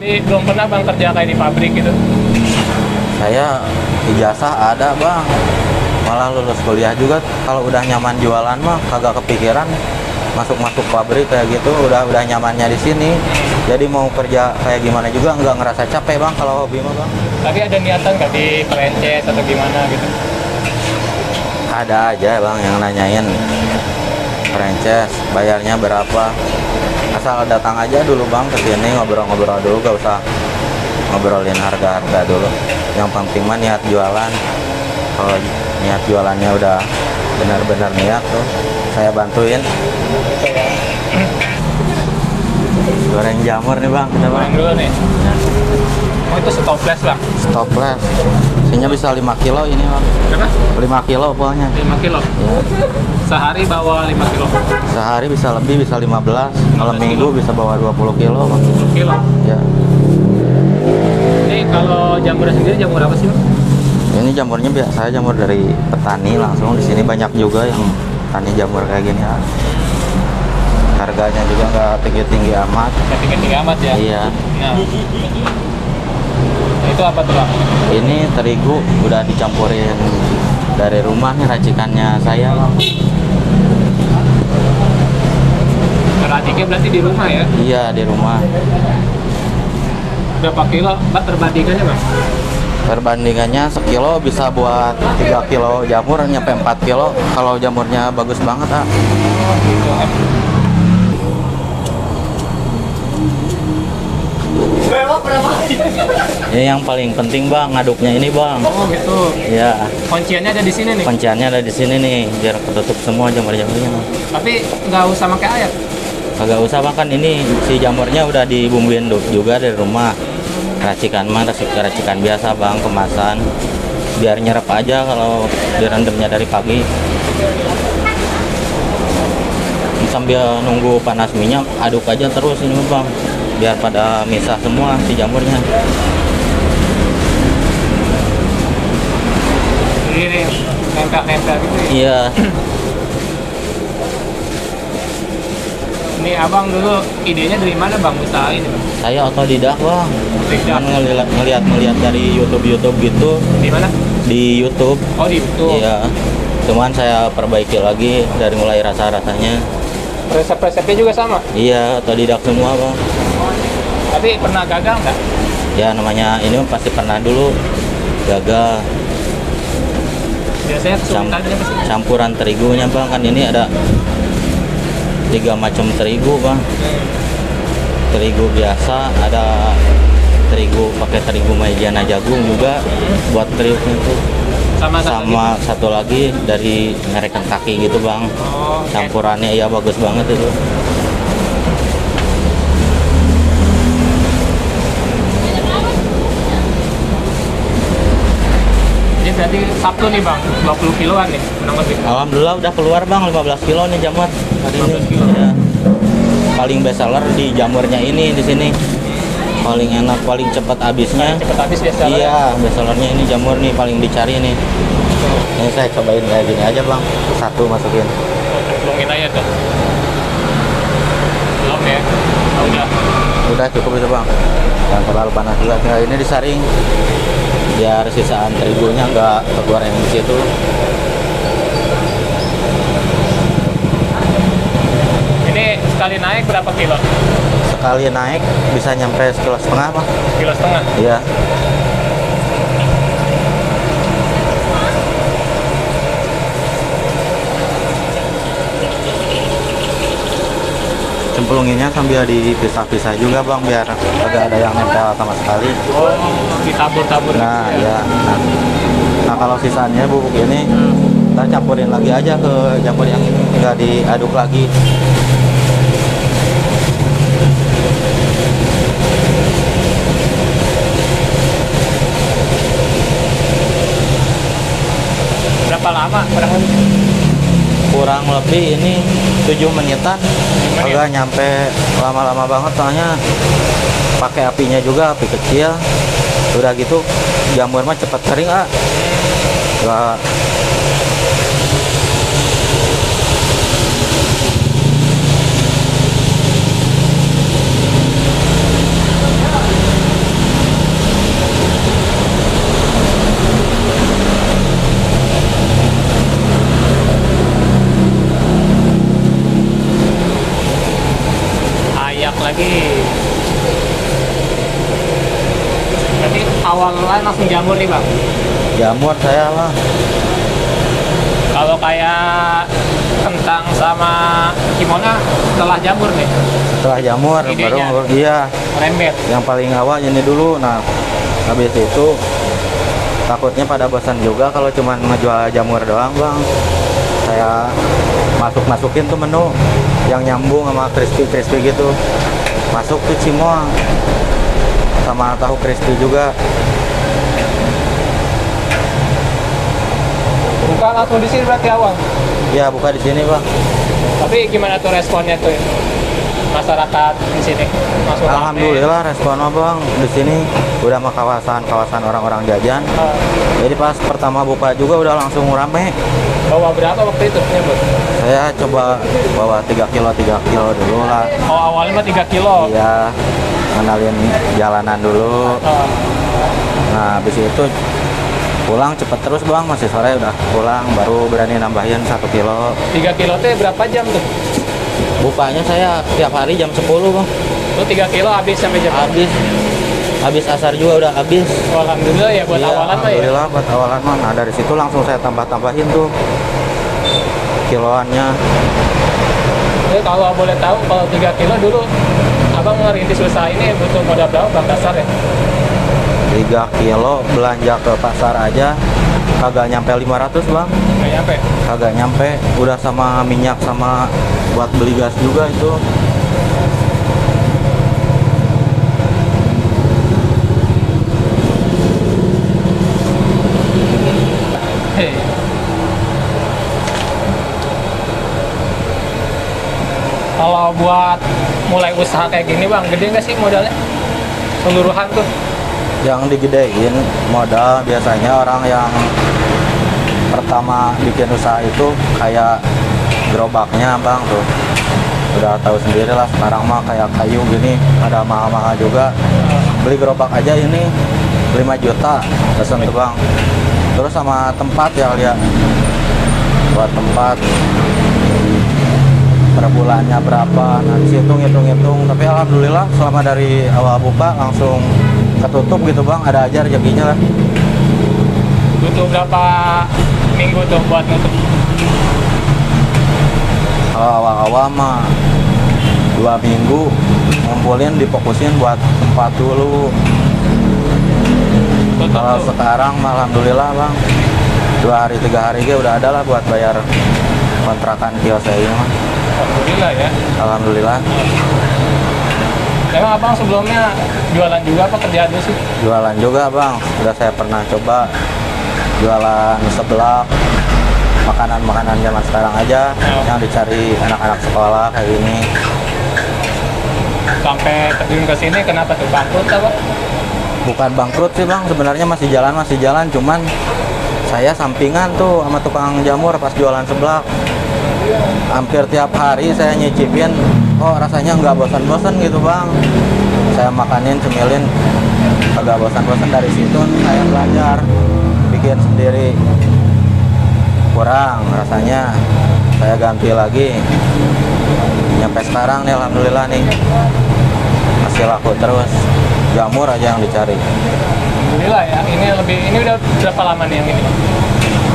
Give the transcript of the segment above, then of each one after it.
Tapi belum pernah bang kerja kayak di pabrik gitu. Saya ijazah ada bang, malah lulus kuliah juga. Kalau udah nyaman jualan mah kagak kepikiran masuk pabrik kayak gitu. Udah nyamannya di sini. Jadi mau kerja kayak gimana juga nggak ngerasa capek bang kalau hobi mah bang. Tapi ada niatan nggak di franchise atau gimana gitu? Ada aja bang yang nanyain franchise bayarnya berapa. Asal datang aja dulu bang ke sini ngobrol-ngobrol dulu, gak usah ngobrolin harga-harga dulu. Yang penting mah niat jualan. Kalau niat jualannya udah benar-benar niat tuh, saya bantuin. Goreng jamur nih bang, udah bang. Goreng dulu nih. Ya. Oh itu stopless bang? Stopless. Isinya bisa 5 kilo ini bang. Berapa? 5 kilo pokoknya. 5 kilo? Ya. Sehari bawa 5 kilo? Sehari bisa lebih, bisa 15. Malam minggu bisa bawa 20 kilo bang. 20 kilo? Ya. Ini kalau jamurnya sendiri jamur apa sih bang? Ini jamurnya biasa jamur dari petani langsung. Di sini banyak juga yang tani jamur kayak gini ya. Harganya juga nggak tinggi-tinggi amat. Nggak tinggi-tinggi amat ya? Iya. Nah, itu apa tuh bang? Ini terigu udah dicampurin dari rumah nih, racikannya saya bang. Raciknya berarti di rumah ya? Iya di rumah. Berapa kilo bang perbandingannya bang? Perbandingannya sekilo bisa buat 3 kilo jamur, nyampe 4 kilo kalau jamurnya bagus banget ah. Oh gitu. Ini yang paling penting bang, ngaduknya ini bang. Oh gitu. Iya. Kunciannya ada di sini nih. Kunciannya ada di sini nih, biar ketutup semua jamur-jamurnya. Tapi nggak usah pakai air. Kagak usah bang, kan ini si jamurnya udah dibumbuin juga dari rumah. Racikan mah racikan biasa bang, kemasan. Biar nyerap aja kalau direndamnya dari pagi. Sambil nunggu panas minyak, aduk aja terus ini bang. Biar pada misah semua si jamurnya. Ini nempel-nempel gitu ya? Iya. Ini abang dulu idenya dari mana bang usaha ini bang? Saya otodidak bang. Otodidak. Cuman ngeliat dari YouTube gitu. Di mana? Di YouTube. Oh di YouTube. Iya. Cuman saya perbaiki lagi dari mulai rasa-rasanya. Resep-resepnya juga sama? Iya, otodidak semua bang. Tapi pernah gagal nggak? Ya namanya ini pasti pernah dulu gagal. Biasanya kesulitannya apa sih? Campuran terigunya bang, kan ini ada 3 macam terigu bang. Terigu biasa, ada terigu pakai terigu maizena jagung juga buat terigu itu. Sama satu lagi dari merek kaki gitu bang. Oh, okay. Campurannya ya bagus banget itu. Jadi berarti Sabtu nih bang, 20 kiloan nih kurang lebih. Alhamdulillah udah keluar bang 15 kilo nih jamur hari ini. 15 kilo. Ya. Paling best seller di jamurnya ini di sini. Paling enak, paling cepat habisnya. Cepet habis biasa. Iya, best sellernya ini jamur nih paling dicari nih. Ini saya cobain kayak gini aja bang, satu masukin. Cemplungin aja tuh. Belum ya? Oh, udah. Udah cukup itu bang. Jangan terlalu panas juga. Tinggal ini disaring biar sisaan terigunya nggak tergoreng di situ. Ini sekali naik berapa kilo? Sekali naik bisa nyampe 1,5 kilo bang. 1,5 kilo? Iya. Cemplunginnya sambil dipisah-pisah juga bang, biar agak ada yang nempel sama sekali. Oh, ditabur-tabur. Nah gitu ya. Nah kalau sisanya bubuk ini kita campurin lagi aja ke jamur yang ini, tinggal diaduk lagi. Berapa lama? Kurang lebih ini 7 menitan. Agak nyampe lama-lama banget soalnya pakai apinya juga api kecil. Udah gitu jamur mah cepat kering ah. Gak. awalan langsung jamur nih bang. Jamur saya lah. Kalau kayak kentang sama kimona setelah jamur nih, Setelah jamur Idenya. baru iya. merembet. Yang paling awal ini dulu. Nah, habis itu takutnya pada bosan juga kalau cuma ngejual jamur doang bang. Saya masukin tuh menu yang nyambung sama crispy gitu, masuk tuh cimol sama tahu crispy juga. Buka langsung di sini berarti awal. Ya buka di sini bang. Tapi gimana tuh responnya tuh masyarakat di sini? Masuk rame? Alhamdulillah responnya bang di sini udah sama kawasan orang-orang jajan. Jadi pas pertama buka juga udah langsung rame. Bawa berapa waktu itu nyebut? Saya coba bawa 3 kilo dulu lah. Oh awalnya mah 3 kilo. Iya, kenalin jalanan dulu. Nah habis itu pulang cepet terus bang, masih sore udah pulang, baru berani nambahin 1 kilo. 3 kilo tuh berapa jam tuh? Bukanya saya tiap hari jam 10 bang. Lu 3 kilo habis sampai jam berapa? Habis asar juga udah habis. Oh, alhamdulillah ya buat Iya, awalan mah ya. alhamdulillah buat awalan mah. Nah dari situ langsung saya tambah-tambahin tuh kiloannya. Jadi kalau boleh tahu kalau 3 kilo dulu abang ngerintis usaha ini butuh modal berapa bang dasar ya? 3 kilo belanja ke pasar aja kagak nyampe 500 bang. Nggak nyampe. Kagak nyampe, udah sama minyak sama buat beli gas juga itu. Hei. Kalau buat mulai usaha kayak gini bang, gede nggak sih modalnya? Keseluruhan tuh? Yang digedein modal biasanya orang yang pertama bikin usaha itu kayak gerobaknya bang tuh. Udah tahu sendiri lah sekarang mah kayak kayu gini ada mahal-mahal juga. Beli gerobak aja ini 5 juta pesen tuh bang. Terus sama tempat ya lihat, buat tempat per bulannya berapa, nanti hitung-hitung. Tapi alhamdulillah selama dari awal buka langsung ketutup gitu bang, ada aja rezekinya lah. Butuh berapa minggu tuh buat nutup? Kalau awal-awal mah 2 minggu ngumpulin, difokusin buat tempat dulu. Tutup Kalau tuh. sekarang mah alhamdulillah bang 2 hari 3 hari ge udah ada lah buat bayar kontrakan kios saya ini mah. Alhamdulillah ya. Alhamdulillah. Emang abang sebelumnya jualan juga apa kerjaan dulu sih? Jualan juga bang, udah saya pernah coba jualan seblak, makanan-makanan zaman sekarang aja yang dicari anak-anak sekolah kayak gini. Sampai terjun ke sini kenapa tuh bangkrut apa? Bukan bangkrut sih bang, sebenarnya masih jalan, cuman saya sampingan tuh sama tukang jamur pas jualan seblak. Hampir tiap hari saya nyicipin, oh rasanya nggak bosan-bosan gitu bang. Saya makanin, cemilin, agak bosan-bosan. Dari situ saya belajar bikin sendiri, kurang rasanya, saya ganti lagi. Nyampe sekarang nih alhamdulillah nih masih laku terus, jamur aja yang dicari. Alhamdulillah ya. Ini udah berapa lama nih yang ini?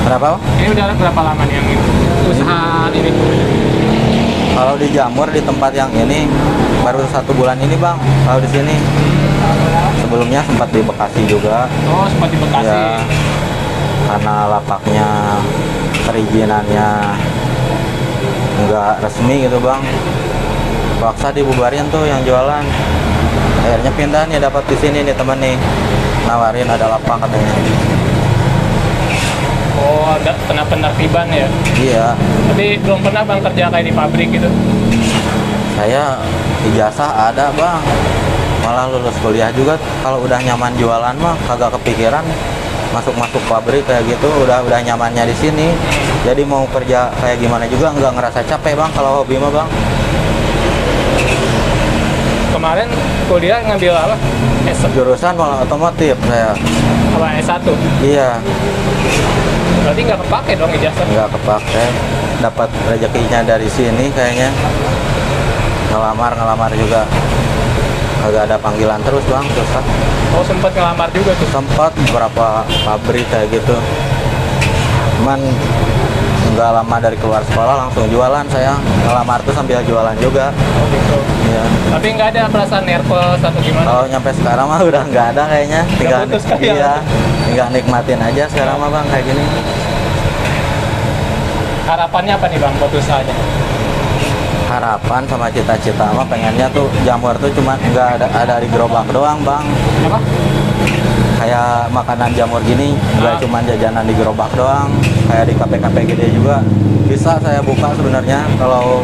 Kenapa? Ini udah berapa lama nih yang ini? Usaha ini? Kalau di jamur di tempat yang ini baru 1 bulan ini bang. Kalau di sini sebelumnya sempat di Bekasi juga. Oh sempat di Bekasi. Ya, karena lapaknya perizinannya nggak resmi gitu bang, paksa dibubarin tuh yang jualan. Akhirnya pindah nih, dapat di sini nih temen nih nawarin ada lapak katanya. Oh ada kena penertiban ya? Iya, Tapi belum pernah bang kerja kayak di pabrik gitu? saya ijazah ada bang, malah lulus kuliah juga. Kalau udah nyaman jualan mah kagak kepikiran masuk pabrik kayak gitu. Udah nyamannya di sini, jadi mau kerja kayak gimana juga nggak ngerasa capek bang kalau hobi mah bang. Kemarin kuliah ngambil apa? Jurusan malah otomotif saya. Apa S1? Iya, Berarti nggak kepake dong ijazah? nggak kepake, dapat rezekinya dari sini kayaknya. Ngelamar juga. Kagak ada panggilan terus bang, susah. Oh, sempat ngelamar juga tuh. Sempat beberapa pabrik kayak gitu, cuman nggak lama dari keluar sekolah langsung jualan. Saya ngelamar tuh sambil jualan juga. Oh gitu. Iya. Tapi nggak ada perasaan nervous atau gimana? Kalau nyampe sekarang mah udah nggak ada kayaknya. Tinggal putus kali ya? iya, tinggal nikmatin aja sekarang mah bang kayak gini. Harapannya apa nih bang buat usahanya? Harapan sama cita-cita mah pengennya tuh jamur tuh cuma nggak ada di gerobak doang bang. Apa? Kayak makanan jamur gini nggak Ah. cuma jajanan di gerobak doang, kayak di kafe-kafe gede juga bisa saya buka sebenarnya kalau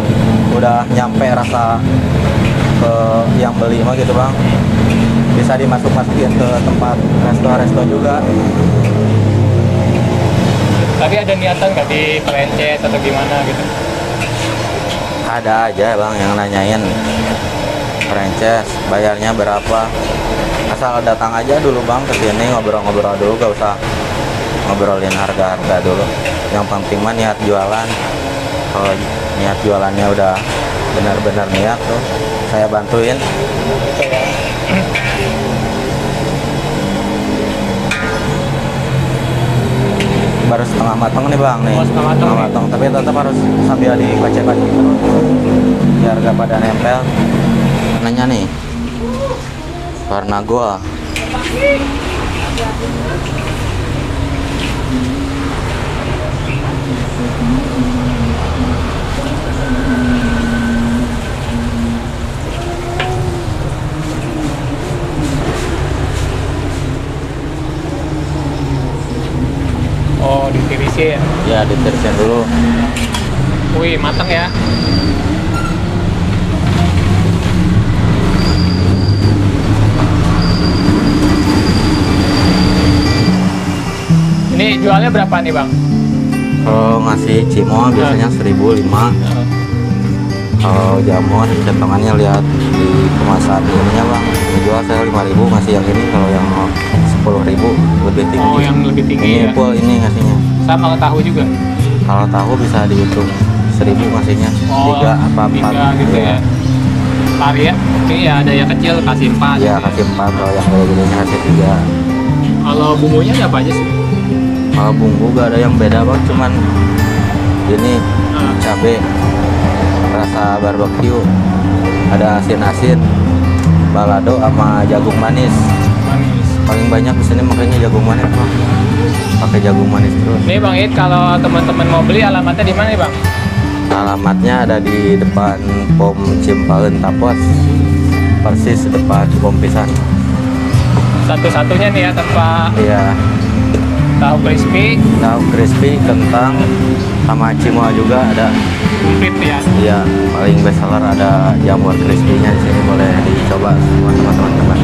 udah nyampe rasa ke yang beli mah gitu bang. Bisa dimasuk-masukin ke tempat resto-resto juga. Tapi ada niatan nggak di franchise atau gimana gitu? Ada aja bang yang nanyain franchise bayarnya berapa, asal datang aja dulu bang ke sini ngobrol-ngobrol dulu, gak usah ngobrolin harga-harga dulu. Yang penting mah niat jualan. Kalau niat jualannya udah benar-benar niat tuh saya bantuin. Baru setengah matang nih bang nih. Oh, setengah matang nih. matang, tapi tetap harus sambil dikocek-kocek terus biar gak pada nempel. Nanya nih warna gua. Oh, ditirisin. Ya ditirisin dulu. Wih, matang ya. Ini jualnya berapa nih bang? Kalau ngasih cimol biasanya 1.005. Kalau jamur centongannya lihat di kemasan ininya bang, jual saya 5.000 ngasih yang ini. Kalau yang 10.000 lebih tinggi. Oh, yang lebih tinggi Ini ya. full ini ngasihnya. Sama ke tahu juga. Kalau tahu bisa dihitung 1.000 ngasihnya. Oh, 3 apa 4 tiga gitu ya. Varian, ini ya ada yang kecil kasih 4. Ya kasih 4, kalau yang gede-gedenya kasih 3. Kalau bumbunya ada apa aja sih? Kalau bumbu gak ada yang beda bang, cuman ini cabe, rasa barbecue, ada asin-asin, balado sama jagung manis. Manis. Paling banyak di sini makanya jagung manis bang. Pakai jagung manis terus. Nih bang It, kalau teman-teman mau beli alamatnya di mana nih bang? Alamatnya ada di depan Pom Cimpaen Tapos, persis depan Pom Pisan. Satu-satunya nih ya tanpa Iya, tahu crispy, tahu crispy, kentang, sama cimol juga ada. komplit ya. Iya, paling best seller ada jamur crispy-nya di sini, boleh dicoba semua teman-teman.